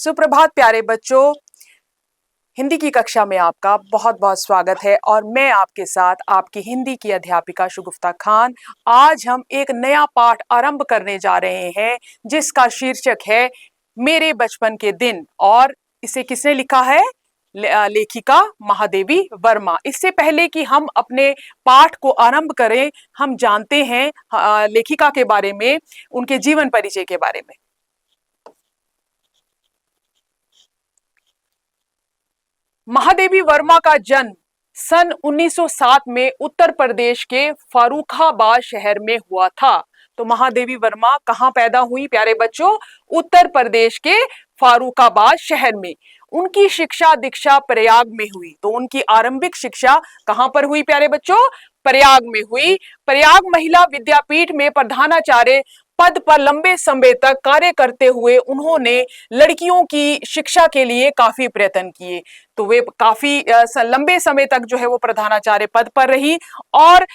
सुप्रभात प्यारे बच्चों, हिंदी की कक्षा में आपका बहुत बहुत स्वागत है और मैं आपके साथ आपकी हिंदी की अध्यापिका शगुफ्ता खान। आज हम एक नया पाठ आरंभ करने जा रहे हैं जिसका शीर्षक है मेरे बचपन के दिन। और इसे किसने लिखा है? लेखिका महादेवी वर्मा। इससे पहले कि हम अपने पाठ को आरंभ करें, हम जानते हैं लेखिका के बारे में, उनके जीवन परिचय के बारे में। महादेवी वर्मा का जन्म सन 1907 में उत्तर प्रदेश के फर्रुखाबाद शहर में हुआ था। तो महादेवी वर्मा कहाँ पैदा हुई प्यारे बच्चों? उत्तर प्रदेश के फर्रुखाबाद शहर में। उनकी शिक्षा दीक्षा प्रयाग में हुई। तो उनकी आरंभिक शिक्षा कहाँ पर हुई प्यारे बच्चों? प्रयाग में हुई। प्रयाग महिला विद्यापीठ में प्रधानाचार्य पद पर लंबे समय तक कार्य करते हुए उन्होंने लड़कियों की शिक्षा के लिए काफी प्रयत्न किए। तो वे काफी लंबे समय तक जो है वो प्रधानाचार्य पद पर रही और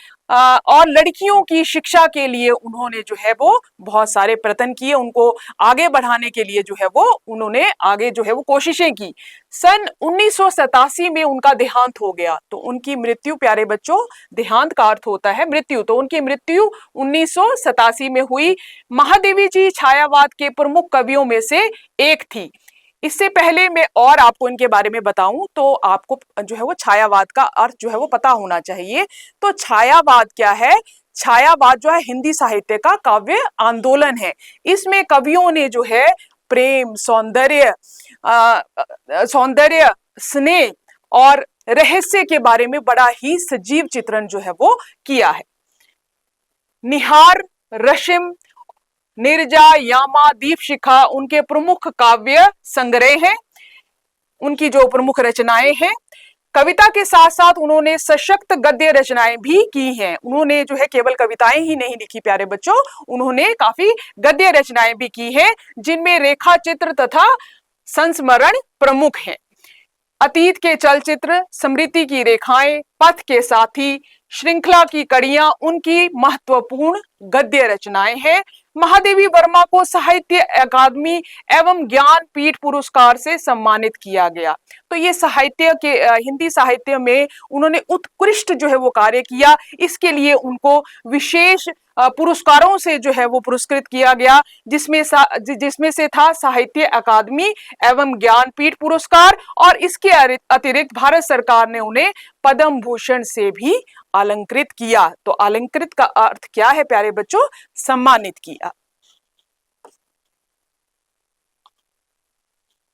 लड़कियों की शिक्षा के लिए उन्होंने जो है वो बहुत सारे प्रयत्न किए। उनको आगे बढ़ाने के लिए जो है वो उन्होंने आगे जो है वो कोशिशें की। सन 1987 में उनका देहांत हो गया। तो उनकी मृत्यु प्यारे बच्चों, देहांत का अर्थ होता है मृत्यु, तो उनकी मृत्यु 1987 में हुई। महादेवी जी छायावाद के प्रमुख कवियों में से एक थी। इससे पहले मैं और आपको इनके बारे में बताऊं तो आपको जो है वो छायावाद का अर्थ जो है वो पता होना चाहिए। तो छायावाद क्या है? छायावाद जो है हिंदी साहित्य का काव्य आंदोलन है। इसमें कवियों ने जो है प्रेम, सौंदर्य, स्नेह और रहस्य के बारे में बड़ा ही सजीव चित्रण जो है वो किया है। निहार, रशिम, निर्जा, यामा, दीपशिखा उनके प्रमुख काव्य संग्रह हैं, उनकी जो प्रमुख रचनाएं हैं। कविता के साथ साथ उन्होंने सशक्त गद्य रचनाएं भी की हैं। उन्होंने जो है केवल कविताएं ही नहीं लिखी प्यारे बच्चों, उन्होंने काफी गद्य रचनाएं भी की हैं, जिनमें रेखा चित्र तथा संस्मरण प्रमुख हैं। अतीत के चलचित्र, स्मृति की रेखाएं, पथ के साथी, श्रृंखला की कड़ियां उनकी महत्वपूर्ण गद्य रचनाएं हैं। महादेवी वर्मा को साहित्य अकादमी एवं ज्ञान पीठ पुरस्कार से सम्मानित किया गया। तो ये साहित्य के हिंदी साहित्य में उन्होंने उत्कृष्ट जो है वो कार्य किया। इसके लिए उनको विशेष पुरस्कारों से जो है वो पुरस्कृत किया गया, जिसमें से था साहित्य अकादमी एवं ज्ञानपीठ पुरस्कार, और इसके अतिरिक्त भारत सरकार ने उन्हें पद्म भूषण से भी अलंकृत किया। तो अलंकृत का अर्थ क्या है प्यारे बच्चों? सम्मानित किया।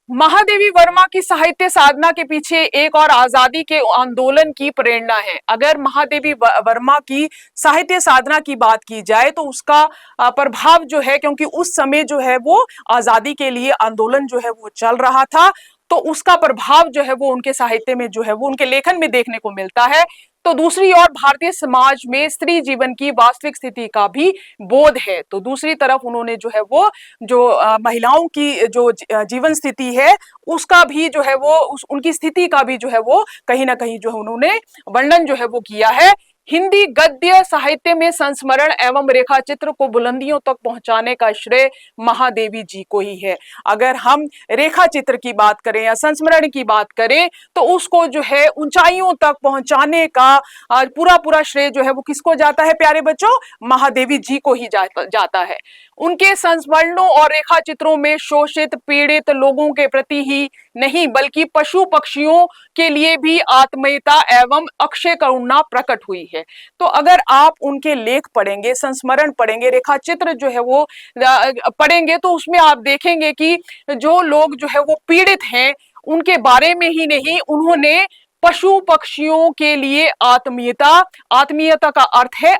महादेवी वर्मा की साहित्य साधना के पीछे एक और आजादी के आंदोलन की प्रेरणा है। अगर महादेवी वर्मा की साहित्य साधना की बात की जाए तो उसका प्रभाव जो है, क्योंकि उस समय जो है वो आजादी के लिए आंदोलन जो है वो चल रहा था, तो उसका प्रभाव जो है वो उनके साहित्य में जो है वो उनके लेखन में देखने को मिलता है। तो दूसरी ओर भारतीय समाज में स्त्री जीवन की वास्तविक स्थिति का भी बोध है। तो दूसरी तरफ उन्होंने जो है वो जो महिलाओं की जो जीवन स्थिति है उसका भी जो है वो उनकी स्थिति का भी जो है वो कहीं ना कहीं जो है उन्होंने वर्णन जो है वो किया है। हिंदी गद्य साहित्य में संस्मरण एवं रेखा चित्र को बुलंदियों तक पहुंचाने का श्रेय महादेवी जी को ही है। अगर हम रेखा चित्र की बात करें या संस्मरण की बात करें तो उसको जो है ऊंचाइयों तक पहुंचाने का पूरा श्रेय जो है वो किसको जाता है प्यारे बच्चों? महादेवी जी को ही जाता है। उनके संस्मरणों और रेखा चित्रों में शोषित पीड़ित लोगों के प्रति ही नहीं बल्कि पशु पक्षियों के लिए भी आत्मीयता एवं अक्षय करुणा प्रकट हुई है। तो अगर आप उनके लेख पढ़ेंगे, संस्मरण पढ़ेंगे, रेखा चित्र जो है वो पढ़ेंगे तो उसमें आप देखेंगे कि जो लोग जो है वो पीड़ित हैं उनके बारे में ही नहीं, उन्होंने पशु पक्षियों के लिए आत्मीयता का अर्थ है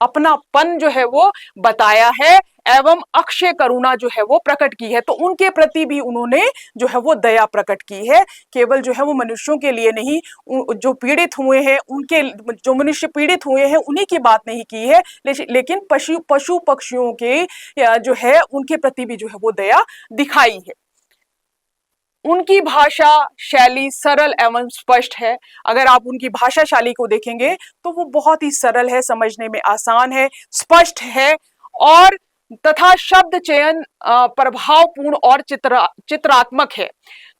अपनापन जो है वो बताया है एवं अक्षय करुणा जो है वो प्रकट की है। तो उनके प्रति भी उन्होंने जो है वो दया प्रकट की है। केवल जो है वो मनुष्यों के लिए नहीं, जो पीड़ित हुए हैं उनके, जो मनुष्य पीड़ित हुए हैं उन्हीं की बात नहीं की है, लेकिन पशु पक्षियों के जो है उनके प्रति भी जो है वो दया दिखाई है। उनकी भाषा शैली सरल एवं स्पष्ट है। अगर आप उनकी भाषा शैली को देखेंगे तो वो बहुत ही सरल है, समझने में आसान है, स्पष्ट है और तथा शब्द चयन प्रभावपूर्ण और चित्रात्मक है।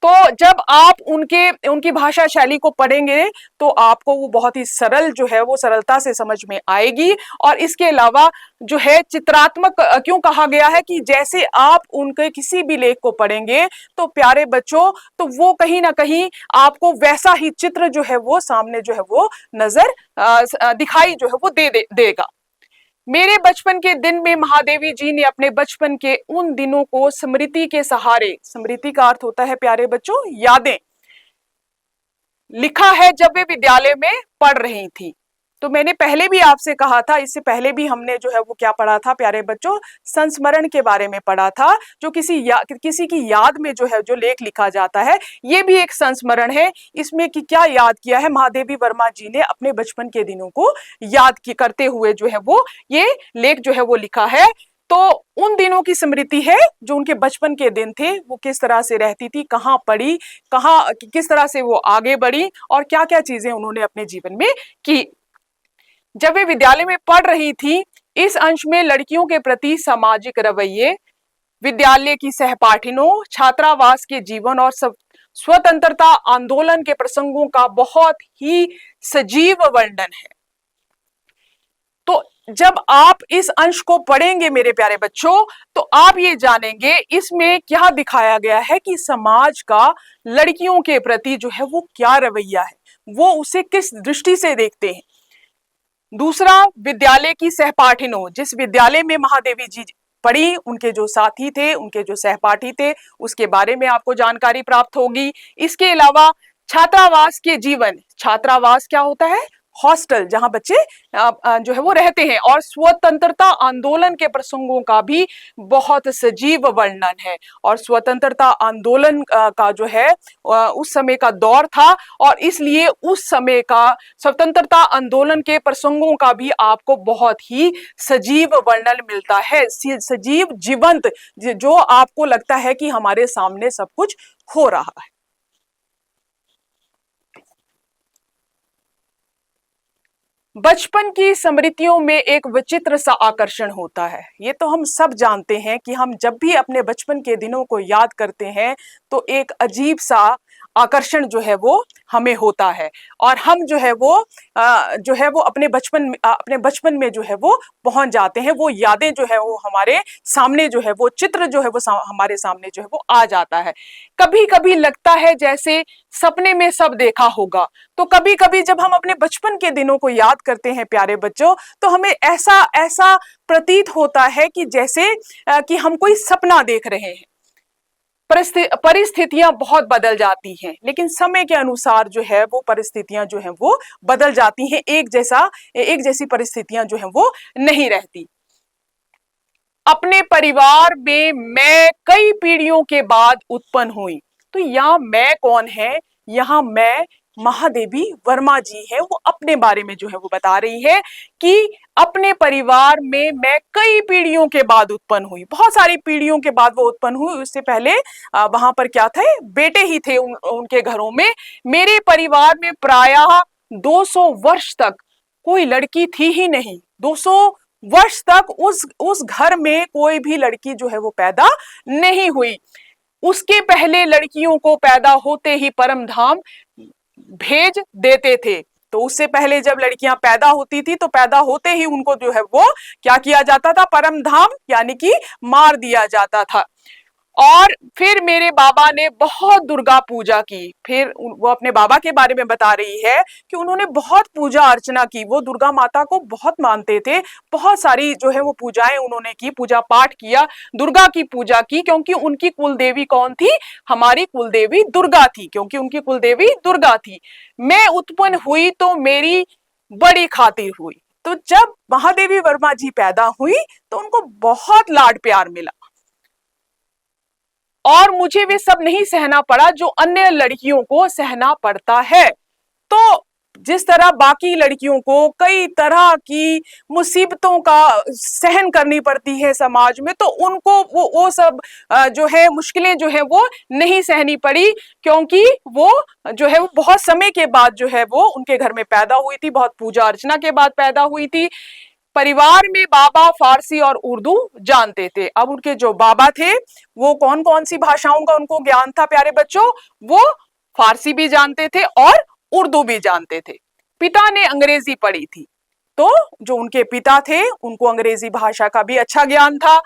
तो जब आप उनकी भाषा शैली को पढ़ेंगे तो आपको वो बहुत ही सरल जो है वो सरलता से समझ में आएगी। और इसके अलावा जो है चित्रात्मक क्यों कहा गया है कि जैसे आप उनके किसी भी लेख को पढ़ेंगे तो प्यारे बच्चों, तो वो कहीं ना कहीं आपको वैसा ही चित्र जो है वो सामने जो है वो नजर दिखाई जो है वो देगा। मेरे बचपन के दिन में महादेवी जी ने अपने बचपन के उन दिनों को स्मृति के सहारे, स्मृति का अर्थ होता है प्यारे बच्चों यादें, लिखा है जब वे विद्यालय में पढ़ रही थी। तो मैंने पहले भी आपसे कहा था, इससे पहले भी हमने जो है वो क्या पढ़ा था प्यारे बच्चों, संस्मरण के बारे में पढ़ा था, जो किसी की याद में जो है जो लेख लिखा जाता है, ये भी एक संस्मरण है। इसमें कि क्या याद किया है महादेवी वर्मा जी ने अपने बचपन के दिनों को याद करते हुए जो है वो ये लेख जो है वो लिखा है। तो उन दिनों की स्मृति है जो उनके बचपन के दिन थे, वो किस तरह से रहती थी, कहाँ पढ़ी, कहाँ किस तरह से वो आगे बढ़ी और क्या क्या चीजें उन्होंने अपने जीवन में की। जब वे विद्यालय में पढ़ रही थी, इस अंश में लड़कियों के प्रति सामाजिक रवैये, विद्यालय की सहपाठिनों, छात्रावास के जीवन और स्वतंत्रता आंदोलन के प्रसंगों का बहुत ही सजीव वर्णन है। तो जब आप इस अंश को पढ़ेंगे मेरे प्यारे बच्चों, तो आप ये जानेंगे इसमें क्या दिखाया गया है कि समाज का लड़कियों के प्रति जो है वो क्या रवैया है, वो उसे किस दृष्टि से देखते हैं। दूसरा, विद्यालय की सहपाठिनों, जिस विद्यालय में महादेवी जी पढ़ी, उनके जो साथी थे, उनके जो सहपाठी थे, उसके बारे में आपको जानकारी प्राप्त होगी। इसके अलावा छात्रावास के जीवन, छात्रावास क्या होता है, हॉस्टल, जहां बच्चे जो है वो रहते हैं, और स्वतंत्रता आंदोलन के प्रसंगों का भी बहुत सजीव वर्णन है। और स्वतंत्रता आंदोलन का जो है उस समय का दौर था, और इसलिए उस समय का स्वतंत्रता आंदोलन के प्रसंगों का भी आपको बहुत ही सजीव वर्णन मिलता है, सजीव जीवंत, जो आपको लगता है कि हमारे सामने सब कुछ हो रहा है। बचपन की स्मृतियों में एक विचित्र सा आकर्षण होता है। ये तो हम सब जानते हैं कि हम जब भी अपने बचपन के दिनों को याद करते हैं तो एक अजीब सा आकर्षण जो है वो हमें होता है, और हम जो है वो अपने बचपन में जो है वो पहुंच जाते हैं। वो यादें जो है वो हमारे सामने जो है वो चित्र जो है वो हमारे सामने जो है वो आ जाता है। कभी कभी लगता है जैसे सपने में सब देखा होगा। तो कभी कभी जब हम अपने बचपन के दिनों को याद करते हैं प्यारे बच्चों, तो हमें ऐसा प्रतीत होता है कि जैसे कि हम कोई सपना देख रहे हैं। परिस्थितियां बहुत बदल जाती हैं, लेकिन समय के अनुसार जो है वो परिस्थितियां जो है वो बदल जाती हैं, एक जैसी परिस्थितियां जो है वो नहीं रहती। अपने परिवार में मैं कई पीढ़ियों के बाद उत्पन्न हुई। तो यहाँ मैं कौन है, यहाँ मैं महादेवी वर्मा जी है, वो अपने बारे में जो है वो बता रही है कि अपने परिवार में मैं कई पीढ़ियों के बाद उत्पन्न हुई। बहुत सारी पीढ़ियों के बाद वो उत्पन्न हुई, उससे पहले वहां पर क्या थे, बेटे ही थे उनके घरों में। मेरे परिवार में प्रायः 200 वर्ष तक कोई लड़की थी ही नहीं। 200 वर्ष तक उस घर में कोई भी लड़की जो है वो पैदा नहीं हुई। उसके पहले लड़कियों को पैदा होते ही परम धाम भेज देते थे। तो उससे पहले जब लड़कियां पैदा होती थी तो पैदा होते ही उनको जो है वो क्या किया जाता था, परम धाम यानी कि मार दिया जाता था। और फिर मेरे बाबा ने बहुत दुर्गा पूजा की। फिर वो अपने बाबा के बारे में बता रही है कि उन्होंने बहुत पूजा अर्चना की, वो दुर्गा माता को बहुत मानते थे। बहुत सारी जो है वो पूजाएं उन्होंने की, पूजा पाठ किया, दुर्गा की पूजा की, क्योंकि उनकी कुलदेवी कौन थी, हमारी कुलदेवी दुर्गा थी, क्योंकि उनकी कुलदेवी दुर्गा थी। मैं उत्पन्न हुई तो मेरी बड़ी खातिर हुई। तो जब महादेवी वर्मा जी पैदा हुई तो उनको बहुत लाड प्यार मिला, और मुझे वे सब नहीं सहना पड़ा जो अन्य लड़कियों को सहना पड़ता है। तो जिस तरह बाकी लड़कियों को कई तरह की मुसीबतों का सहन करनी पड़ती है समाज में, तो उनको वो सब जो है मुश्किलें जो है वो नहीं सहनी पड़ी, क्योंकि वो जो है वो बहुत समय के बाद जो है वो उनके घर में पैदा हुई थी, बहुत पूजा अर्चना के बाद पैदा हुई थी। परिवार में बाबा फारसी और उर्दू जानते थे। अब उनके जो बाबा थे वो कौन कौन सी भाषाओं का उनको ज्ञान था प्यारे बच्चों? वो फारसी भी जानते थे और उर्दू भी जानते थे। पिता ने अंग्रेजी पढ़ी थी, तो जो उनके पिता थे उनको अंग्रेजी भाषा का भी अच्छा ज्ञान था।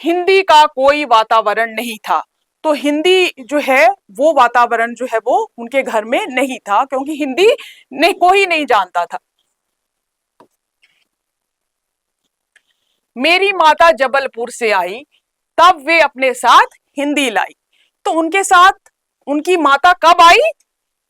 हिंदी का कोई वातावरण नहीं था, तो हिंदी जो है वो वातावरण जो है वो उनके घर में नहीं था, क्योंकि हिंदी नहीं कोई नहीं जानता था। मेरी माता जबलपुर से आई, तब वे अपने साथ हिंदी लाई। तो उनके साथ उनकी माता कब आई?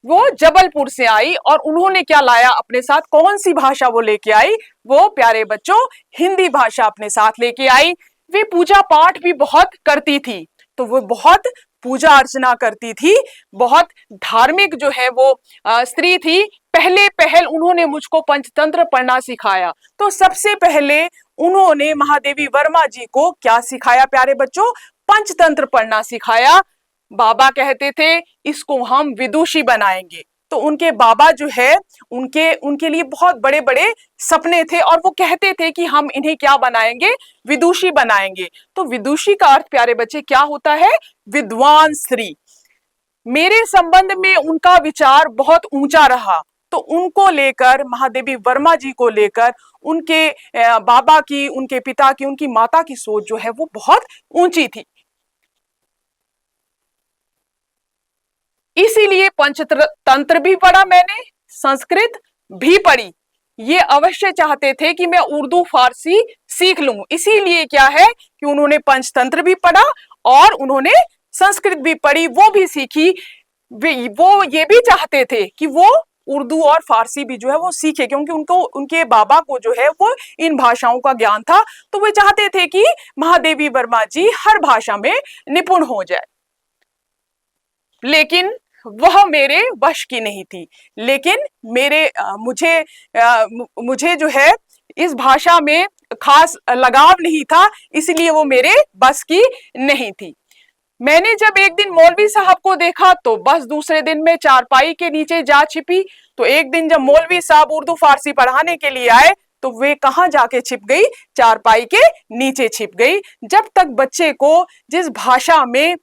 वो जबलपुर से आई, और उन्होंने क्या लाया अपने साथ? कौन सी भाषा वो लेके आई? वो प्यारे बच्चों हिंदी भाषा अपने साथ लेके आई। वे पूजा पाठ भी बहुत करती थी, तो वो बहुत पूजा अर्चना करती थी, बहुत धार्मिक जो है वो स्त्री थी। पहले पहल उन्होंने मुझको पंचतंत्र पढ़ना सिखाया। तो सबसे पहले उन्होंने महादेवी वर्मा जी को क्या सिखाया प्यारे बच्चों? पंचतंत्र पढ़ना सिखाया। बाबा कहते थे इसको हम विदुषी बनाएंगे। तो उनके बाबा जो है उनके उनके लिए बहुत बड़े बड़े सपने थे, और वो कहते थे कि हम इन्हें क्या बनाएंगे? विदुषी बनाएंगे। तो विदुषी का अर्थ प्यारे बच्चे क्या होता है? विद्वान स्त्री। मेरे संबंध में उनका विचार बहुत ऊंचा रहा, तो उनको लेकर, महादेवी वर्मा जी को लेकर उनके बाबा की, उनके पिता की, उनकी माता की सोच जो है वो बहुत ऊंची थी। इसीलिए पंचतंत्र भी पढ़ा मैंने, संस्कृत भी पढ़ी। ये अवश्य चाहते थे कि मैं उर्दू फारसी सीख लूं, इसीलिए क्या है कि उन्होंने पंचतंत्र भी पढ़ा और उन्होंने संस्कृत भी पढ़ी, वो भी सीखी। वो ये भी चाहते थे कि वो उर्दू और फारसी भी जो है वो सीखे, क्योंकि उनको, उनके बाबा को जो है वो इन भाषाओं का ज्ञान था। तो वे चाहते थे कि महादेवी वर्मा जी हर भाषा में निपुण हो जाए, लेकिन वह मेरे वश की नहीं थी। लेकिन मुझे जो है इस भाषा में खास लगाव नहीं था, इसलिए वो मेरे बस की नहीं थी। मैंने जब एक दिन मौलवी साहब को देखा तो बस दूसरे दिन में चारपाई के नीचे जा छिपी। तो एक दिन जब मौलवी साहब उर्दू फारसी पढ़ाने के लिए आए तो वे कहां जाके छिप गई? चारपाई के नीचे छिप गई। जब तक बच्चे को जिस भाषा में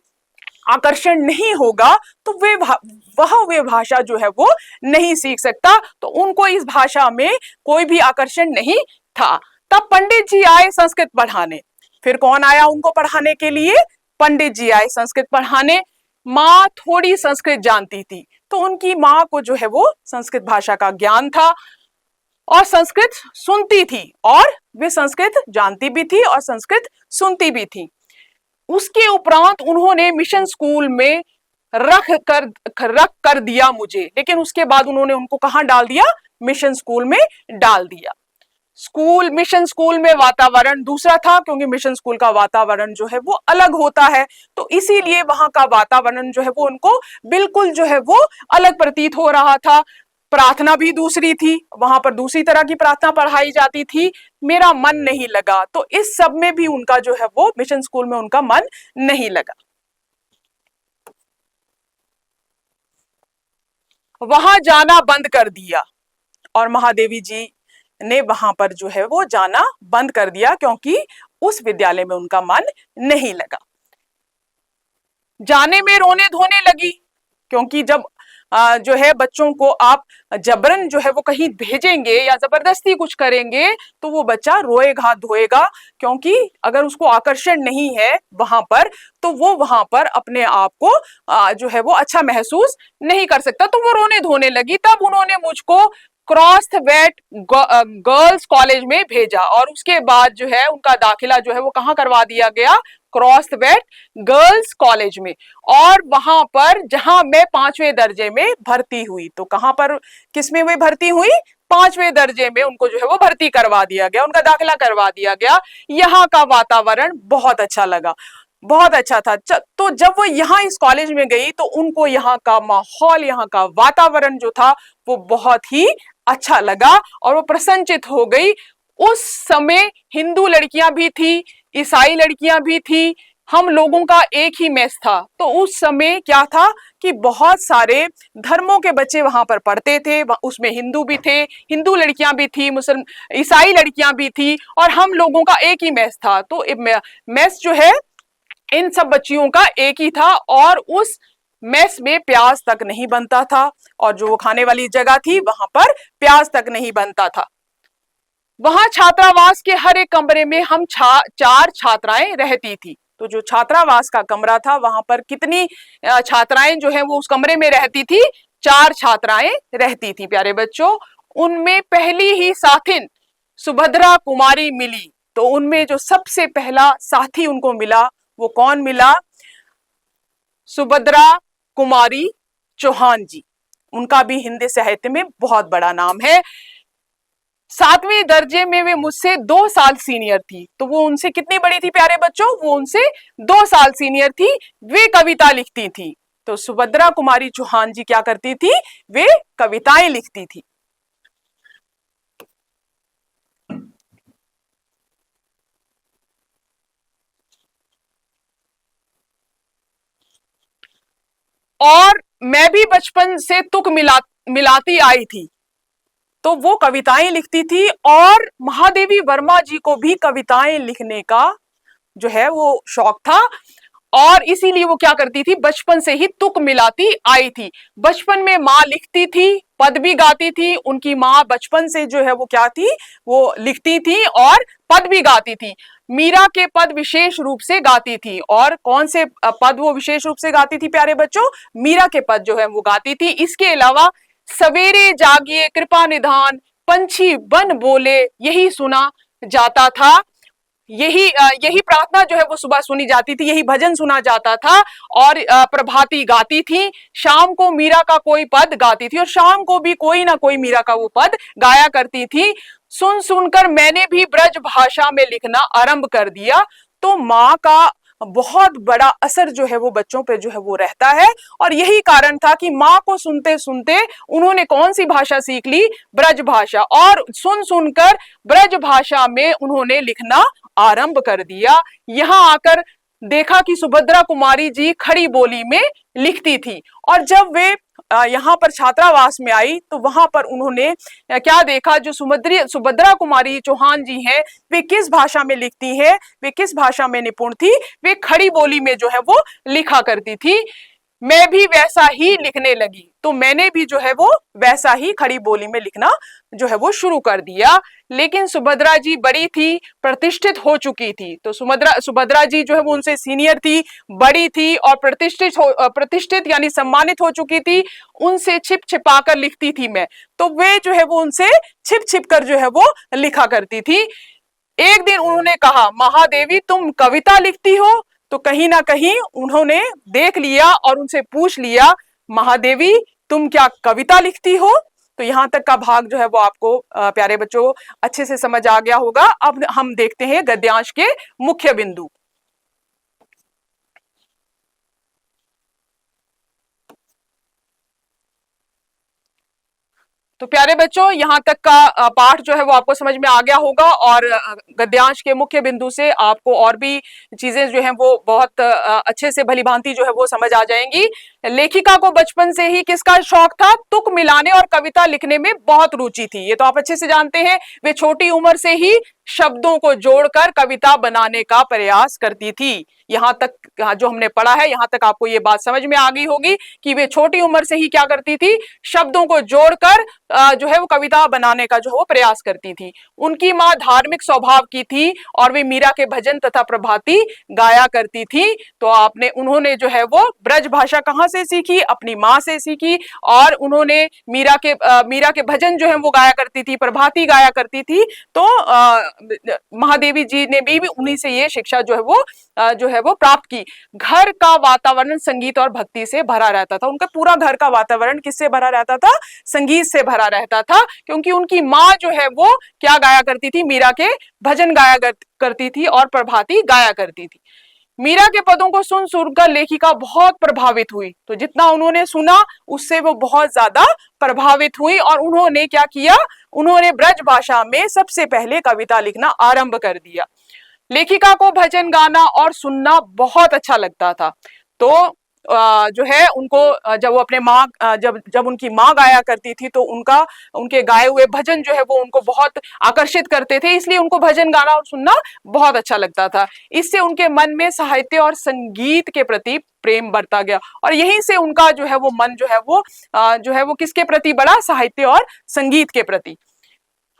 आकर्षण नहीं होगा तो वे भाषा जो है वो नहीं सीख सकता। तो उनको इस भाषा में कोई भी आकर्षण नहीं था। तब पंडित जी आए संस्कृत पढ़ाने। फिर कौन आया उनको पढ़ाने के लिए? पंडित जी आए संस्कृत पढ़ाने। माँ थोड़ी संस्कृत जानती थी, तो उनकी माँ को जो है वो संस्कृत भाषा का ज्ञान था और संस्कृत सुनती थी, और वे संस्कृत जानती भी थी और संस्कृत सुनती भी थी। उसके उपरांत उन्होंने मिशन स्कूल में रख कर दिया मुझे, लेकिन उसके बाद उन्होंने उनको कहां डाल दिया? मिशन स्कूल में डाल दिया। मिशन स्कूल में वातावरण दूसरा था, क्योंकि मिशन स्कूल का वातावरण जो है वो अलग होता है, तो इसीलिए वहां का वातावरण जो है वो उनको बिल्कुल जो है वो अलग प्रतीत हो रहा था। प्रार्थना भी दूसरी थी, वहां पर दूसरी तरह की प्रार्थना पढ़ाई जाती थी। मेरा मन नहीं लगा, तो इस सब में भी उनका जो है वो मिशन स्कूल में उनका मन नहीं लगा। वहां जाना बंद कर दिया, और महादेवी जी ने वहां पर जो है वो जाना बंद कर दिया, क्योंकि उस विद्यालय में उनका मन नहीं लगा। जाने में रोने धोने लगी, क्योंकि जब जो है बच्चों को आप जबरन जो है वो कहीं भेजेंगे या जबरदस्ती कुछ करेंगे तो वो बच्चा रोएगा धोएगा, क्योंकि अगर उसको आकर्षण नहीं है वहां पर तो वो वहां पर अपने आप को जो है वो अच्छा महसूस नहीं कर सकता। तो वो रोने धोने लगी। तब उन्होंने मुझको क्रॉसवेट गर्ल्स कॉलेज में भेजा, और उसके बाद जो है उनका दाखिला जो है वो कहाँ करवा दिया गया? क्रॉसवेट गर्ल्स कॉलेज में। और वहां पर जहां मैं 5वें दर्जे में भर्ती हुई, तो कहां पर किसमें वे भर्ती हुई? 5वें दर्जे में उनको जो है वो भर्ती करवा दिया गया, उनका दाखिला करवा दिया गया। यहाँ का वातावरण बहुत अच्छा लगा, बहुत अच्छा था। तो जब वो यहाँ इस कॉलेज में गई तो उनको यहाँ का माहौल, यहाँ का वातावरण जो था वो बहुत ही अच्छा लगा और वो प्रसन्नचित हो गई। उस समय हिंदू लड़कियां भी थी, ईसाई लड़कियां भी थी, हम लोगों का एक ही मेस था। तो उस समय क्या था कि बहुत सारे धर्मों के बच्चे वहां पर पढ़ते थे, उसमें हिंदू भी थे, हिंदू लड़कियां भी थी, मुस्लिम ईसाई लड़कियां भी थी, और हम लोगों का एक ही मेस था। तो मेस जो है इन सब बच्चियों का एक ही था, और उस मेस में प्याज तक नहीं बनता था, और जो वो खाने वाली जगह थी वहां पर प्याज तक नहीं बनता था। वहां छात्रावास के हर एक कमरे में हम चार छात्राएं रहती थी। तो जो छात्रावास का कमरा था वहां पर कितनी छात्राएं जो है वो उस कमरे में रहती थी? चार छात्राएं रहती थी प्यारे बच्चों। उनमें पहली ही साथिन सुभद्रा कुमारी मिली। तो उनमें जो सबसे पहला साथी उनको मिला वो कौन मिला? सुभद्रा कुमारी चौहान जी। उनका भी हिंदी साहित्य में बहुत बड़ा नाम है। 7वीं दर्जे में वे मुझसे 2 साल सीनियर थी। तो वो उनसे कितनी बड़ी थी प्यारे बच्चों? वो उनसे 2 साल सीनियर थी। वे कविता लिखती थी। तो सुभद्रा कुमारी चौहान जी क्या करती थी? वे कविताएं लिखती थी। और मैं भी बचपन से तुक मिलाती आई थी। तो वो कविताएं लिखती थी, और महादेवी वर्मा जी को भी कविताएं लिखने का जो है वो शौक था, और इसीलिए वो क्या करती थी? बचपन से ही तुक मिलाती आई थी। बचपन में माँ लिखती थी, पद भी गाती थी। उनकी माँ बचपन से जो है वो क्या थी? वो लिखती थी और पद भी गाती थी। मीरा के पद विशेष रूप से गाती थी। और कौन से पद वो विशेष रूप से गाती थी प्यारे बच्चों? मीरा के पद जो है वो गाती थी। इसके अलावा सवेरे जागिए कृपा निधान, पंछी बन बोले यही सुना जाता था। यही प्रार्थना जो है वो सुबह सुनी जाती थी, यही भजन सुना जाता था। और प्रभाती गाती थी। शाम को मीरा का कोई पद गाती थी, और शाम को भी कोई ना कोई मीरा का वो पद गाया करती थी। सुन सुनकर मैंने भी ब्रज भाषा में लिखना आरंभ कर दिया। तो माँ का बहुत बड़ा असर जो है वो बच्चों पे जो है वो रहता है, और यही कारण था कि माँ को सुनते सुनते उन्होंने कौन सी भाषा सीख ली? ब्रज भाषा। और सुन सुनकर ब्रज भाषा में उन्होंने लिखना आरंभ कर दिया। यहां आकर देखा कि सुभद्रा कुमारी जी खड़ी बोली में लिखती थी। और जब वे यहाँ पर छात्रावास में आई तो वहां पर उन्होंने क्या देखा? जो सुभद्रा कुमारी चौहान जी हैं, वे किस भाषा में लिखती है? वे किस भाषा में निपुण थी? वे खड़ी बोली में जो है वो लिखा करती थी। मैं भी वैसा ही लिखने लगी। तो मैंने भी जो है वो वैसा ही खड़ी बोली में लिखना जो है वो शुरू कर दिया। लेकिन सुभद्रा जी बड़ी थी, प्रतिष्ठित हो चुकी थी। तो सुभद्रा जी जो है वो उनसे सीनियर थी, बड़ी थी, और प्रतिष्ठित यानी सम्मानित हो चुकी थी। उनसे छिप छिपा कर लिखती थी मैं। तो वे जो है वो उनसे छिप छिप कर जो है वो लिखा करती थी। एक दिन उन्होंने कहा, महादेवी तुम कविता लिखती हो? तो कहीं ना कहीं उन्होंने देख लिया और उनसे पूछ लिया, महादेवी तुम क्या कविता लिखती हो? तो यहां तक का भाग जो है वो आपको प्यारे बच्चों अच्छे से समझ आ गया होगा। अब हम देखते हैं गद्यांश के मुख्य बिंदु। तो प्यारे बच्चों यहाँ तक का पाठ जो है वो आपको समझ में आ गया होगा, और गद्यांश के मुख्य बिंदु से आपको और भी चीजें जो हैं वो बहुत अच्छे से भलीभांति जो है वो समझ आ जाएंगी। लेखिका को बचपन से ही किसका शौक था? तुक मिलाने और कविता लिखने में बहुत रुचि थी। ये तो आप अच्छे से जानते हैं। वे छोटी उम्र से ही शब्दों को जोड़कर कविता बनाने का प्रयास करती थी। यहाँ तक जो हमने पढ़ा है, यहाँ तक आपको ये बात समझ में आ गई होगी कि वे छोटी उम्र से ही क्या करती थी? शब्दों को जोड़कर जो है वो कविता बनाने का जो है वो प्रयास करती थी। उनकी माँ धार्मिक स्वभाव की थी, और वे मीरा के भजन तथा प्रभाती गाया करती थी। तो उन्होंने जो है वो ब्रज भाषा कहाँ से सीखी? अपनी माँ से सीखी। और उन्होंने मीरा के भजन जो है वो गाया करती थी, प्रभाती गाया करती थी। तो महादेवी जी ने भी उन्हीं से ये शिक्षा जो है वो प्राप्त की। घर का वातावरण संगीत और भक्ति से भरा रहता था। उनका पूरा घर का वातावरण किससे भरा रहता था? संगीत से भरा रहता था, क्योंकि उनकी माँ जो है वो क्या गाया करती थी? मीरा के भजन गाया करती थी और प्रभाती गाया करती थी। मीरा के पदों को सुन सुनकर लेखिका बहुत प्रभावित हुई। तो जितना उन्होंने सुना उससे वो बहुत ज्यादा प्रभावित हुई, और उन्होंने क्या किया? उन्होंने ब्रज भाषा में सबसे पहले कविता लिखना आरंभ कर दिया। लेखिका को भजन गाना और सुनना बहुत अच्छा लगता था। तो जो है उनको जब वो अपने माँ जब जब उनकी माँ गाया करती थी तो उनके गाए हुए भजन जो है वो उनको बहुत आकर्षित करते थे, इसलिए उनको भजन गाना और सुनना बहुत अच्छा लगता था। इससे उनके मन में साहित्य और संगीत के प्रति प्रेम बढ़ता गया और यहीं से उनका जो है वो मन जो है वो किसके प्रति बढ़ा, साहित्य और संगीत के प्रति।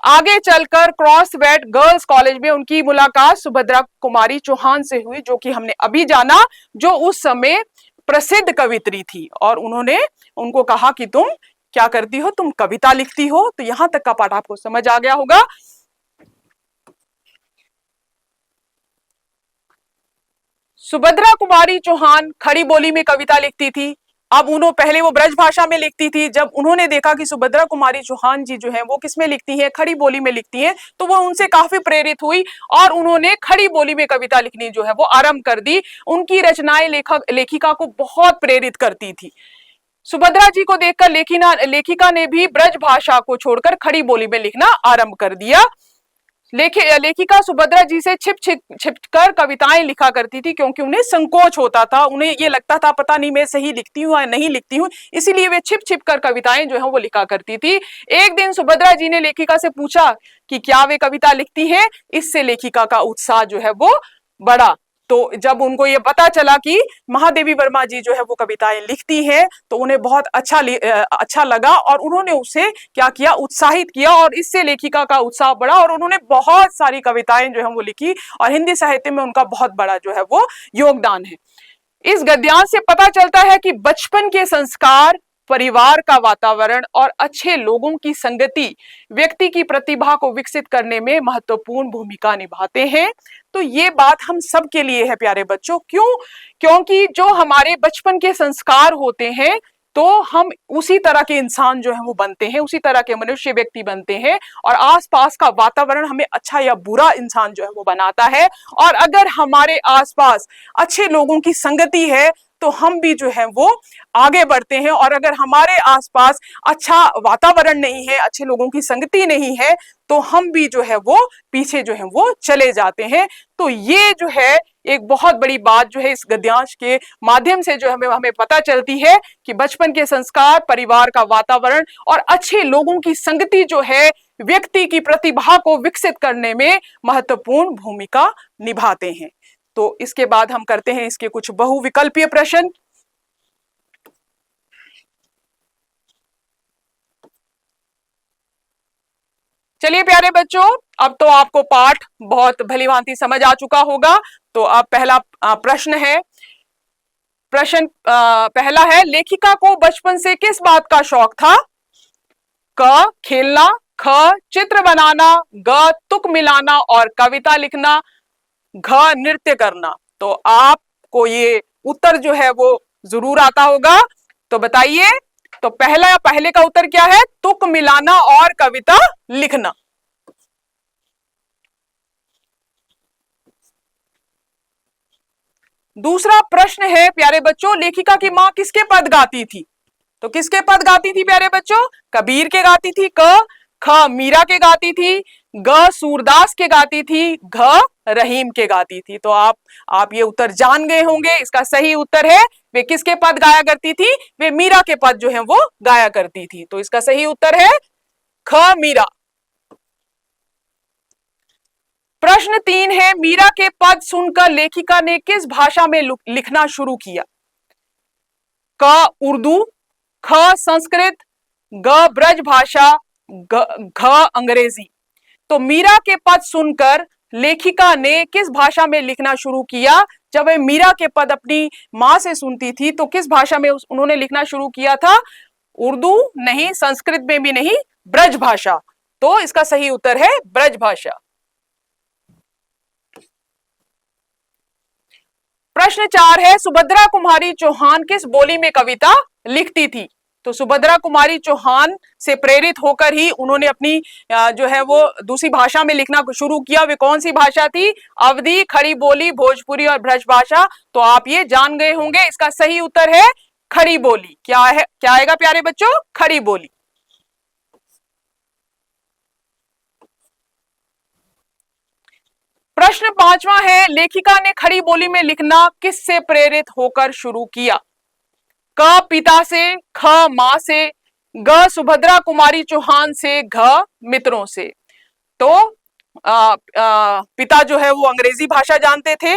आगे चलकर क्रॉसवेट गर्ल्स कॉलेज में उनकी मुलाकात सुभद्रा कुमारी चौहान से हुई, जो कि हमने अभी जाना, जो उस समय प्रसिद्ध कवित्री थी। और उन्होंने उनको कहा कि तुम क्या करती हो, तुम कविता लिखती हो। तो यहां तक का पाठ आपको समझ आ गया होगा। सुभद्रा कुमारी चौहान खड़ी बोली में कविता लिखती थी। अब उन्होंने पहले वो ब्रज भाषा में लिखती थी, जब उन्होंने देखा कि सुभद्रा कुमारी चौहान जी जो है वो किसमें लिखती हैं, खड़ी बोली में लिखती हैं, तो वो उनसे काफी प्रेरित हुई और उन्होंने खड़ी बोली में कविता लिखनी जो है वो आरंभ कर दी। उनकी रचनाएं लेखिका को बहुत प्रेरित करती थी। सुभद्रा जी को देखकर लेखिका ने भी ब्रज भाषा को छोड़कर खड़ी बोली में लिखना आरंभ कर दिया। लेखिका सुभद्रा जी से छिप कर कविताएं लिखा करती थी, क्योंकि उन्हें संकोच होता था, उन्हें ये लगता था पता नहीं मैं सही लिखती हूँ या नहीं लिखती हूँ, इसीलिए वे छिप कर कविताएं जो है वो लिखा करती थी। एक दिन सुभद्रा जी ने लेखिका से पूछा कि क्या वे कविता लिखती हैं। इससे लेखिका का उत्साह जो है वो बढ़ा। तो जब उनको ये पता चला कि महादेवी वर्मा जी जो है वो कविताएं लिखती हैं, तो उन्हें बहुत अच्छा लगा और उन्होंने उसे क्या किया, उत्साहित किया, और इससे लेखिका का उत्साह बढ़ा और उन्होंने बहुत सारी कविताएं जो है वो लिखी और हिंदी साहित्य में उनका बहुत बड़ा जो है वो योगदान है। इस गद्यांश से पता चलता है कि बचपन के संस्कार, परिवार का वातावरण और अच्छे लोगों की संगति व्यक्ति की प्रतिभा को विकसित करने में महत्वपूर्ण भूमिका निभाते हैं। तो ये बात हम सब के लिए है प्यारे बच्चों। क्यों? क्योंकि जो हमारे बचपन के संस्कार होते हैं तो हम उसी तरह के इंसान जो है वो बनते हैं, उसी तरह के मनुष्य व्यक्ति बनते हैं, और आसपास का वातावरण हमें अच्छा या बुरा इंसान जो है वो बनाता है। और अगर हमारे आसपास अच्छे लोगों की संगति है तो हम भी जो है वो आगे बढ़ते हैं, और अगर हमारे आसपास अच्छा वातावरण नहीं है, अच्छे लोगों की संगति नहीं है, तो हम भी जो है वो पीछे जो है वो चले जाते हैं। तो ये जो है एक बहुत बड़ी बात जो है इस गद्यांश के माध्यम से जो हमें पता चलती है कि बचपन के संस्कार, परिवार का वातावरण और अच्छे लोगों की संगति जो है व्यक्ति की प्रतिभा को विकसित करने में महत्वपूर्ण भूमिका निभाते हैं। तो इसके बाद हम करते हैं इसके कुछ बहुविकल्पीय प्रश्न। चलिए प्यारे बच्चों, अब तो आपको पाठ बहुत भलीभांति समझ आ चुका होगा। तो अब पहला प्रश्न है। प्रश्न पहला है, लेखिका को बचपन से किस बात का शौक था? क खेलना, ख चित्र बनाना, ग तुक मिलाना और कविता लिखना, घ नृत्य करना। तो आपको ये उत्तर जो है वो जरूर आता होगा, तो बताइए। तो पहले का उत्तर क्या है? तुक मिलाना और कविता लिखना। दूसरा प्रश्न है प्यारे बच्चों, लेखिका की मां किसके पद गाती थी? तो किसके पद गाती थी प्यारे बच्चों? कबीर के गाती थी, क ख मीरा के गाती थी, ग सूरदास के गाती थी, घ रहीम के गाती थी। तो आप ये उत्तर जान गए होंगे। इसका सही उत्तर है, वे किसके पद गाया करती थी? वे मीरा के पद जो है वो गाया करती थी। तो इसका सही उत्तर है ख मीरा। प्रश्न 3 है, मीरा के पद सुनकर लेखिका ने किस भाषा में लिखना शुरू किया? क उर्दू, ख संस्कृत, ग ब्रज भाषा, घ अंग्रेजी। तो मीरा के पद सुनकर लेखिका ने किस भाषा में लिखना शुरू किया? जब वे मीरा के पद अपनी मां से सुनती थी तो किस भाषा में उन्होंने लिखना शुरू किया था? उर्दू नहीं, संस्कृत में भी नहीं, ब्रज भाषा। तो इसका सही उत्तर है ब्रज भाषा। प्रश्न 4 है, सुभद्रा कुमारी चौहान किस बोली में कविता लिखती थी? तो सुभद्रा कुमारी चौहान से प्रेरित होकर ही उन्होंने अपनी जो है वो दूसरी भाषा में लिखना शुरू किया। वे कौन सी भाषा थी? अवधी, खड़ी बोली, भोजपुरी और ब्रज भाषा। तो आप ये जान गए होंगे। इसका सही उत्तर है खड़ी बोली। क्या आएगा प्यारे बच्चों? खड़ी बोली। प्रश्न 5वां है, लेखिका ने खड़ी बोली में लिखना किससे प्रेरित होकर शुरू किया? क पिता से, ख मां से, ग सुभद्रा कुमारी चौहान से, घ मित्रों से। तो पिता जो है वो अंग्रेजी भाषा जानते थे,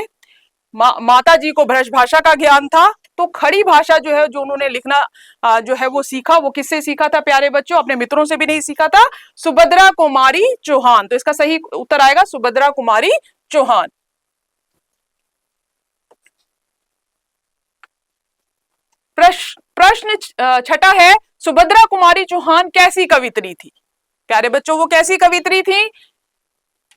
माता जी को ब्रज भाषा का ज्ञान था, तो खड़ी भाषा जो है जो उन्होंने लिखना जो है वो सीखा, वो किससे सीखा था प्यारे बच्चों? अपने मित्रों से भी नहीं सीखा था, सुभद्रा कुमारी चौहान। तो इसका सही उत्तर आएगा सुभद्रा कुमारी चौहान। प्रश्न छठा है, सुभद्रा कुमारी चौहान कैसी कवित्री थी? प्यारे बच्चों वो कैसी कवित्री थी?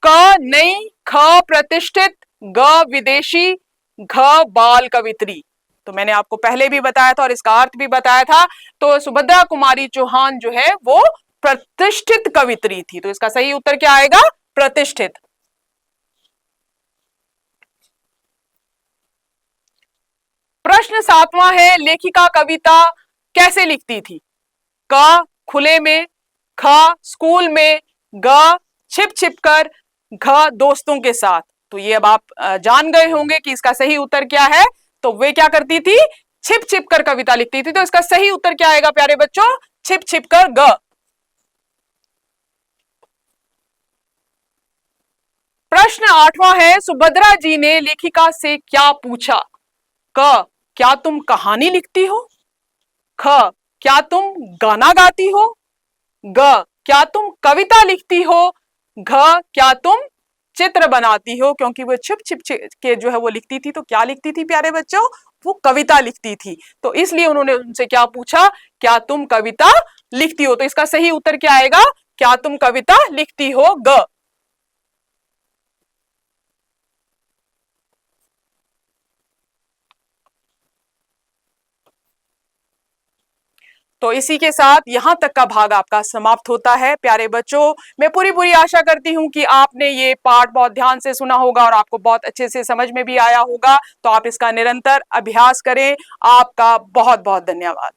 क नई, ख प्रतिष्ठित, ग विदेशी, घ बाल कवित्री। तो मैंने आपको पहले भी बताया था और इसका अर्थ भी बताया था। तो सुभद्रा कुमारी चौहान जो है वो प्रतिष्ठित कवित्री थी। तो इसका सही उत्तर क्या आएगा? प्रतिष्ठित। प्रश्न 7वां है, लेखिका कविता कैसे लिखती थी? क खुले में, ख स्कूल में, ग छिप छिप कर, घ दोस्तों के साथ। तो ये अब आप जान गए होंगे कि इसका सही उत्तर क्या है। तो वे क्या करती थी? छिप छिप कर कविता लिखती थी। तो इसका सही उत्तर क्या आएगा प्यारे बच्चों? छिप छिप कर, ग। प्रश्न 8वां है, सुभद्रा जी ने लेखिका से क्या पूछा? क क्या तुम कहानी लिखती हो? ख क्या तुम गाना गाती हो? ग क्या तुम कविता लिखती हो? घ क्या तुम चित्र बनाती हो? क्योंकि वो छिप छिप के जो है वो लिखती थी, तो क्या लिखती थी प्यारे बच्चों? वो कविता लिखती थी। तो इसलिए उन्होंने उनसे क्या पूछा? क्या तुम कविता लिखती हो? तो इसका सही उत्तर क्या आएगा? क्या तुम कविता लिखती हो, ग। तो इसी के साथ यहां तक का भाग आपका समाप्त होता है। प्यारे बच्चों, मैं पूरी आशा करती हूं कि आपने ये पाठ बहुत ध्यान से सुना होगा और आपको बहुत अच्छे से समझ में भी आया होगा। तो आप इसका निरंतर अभ्यास करें। आपका बहुत बहुत धन्यवाद।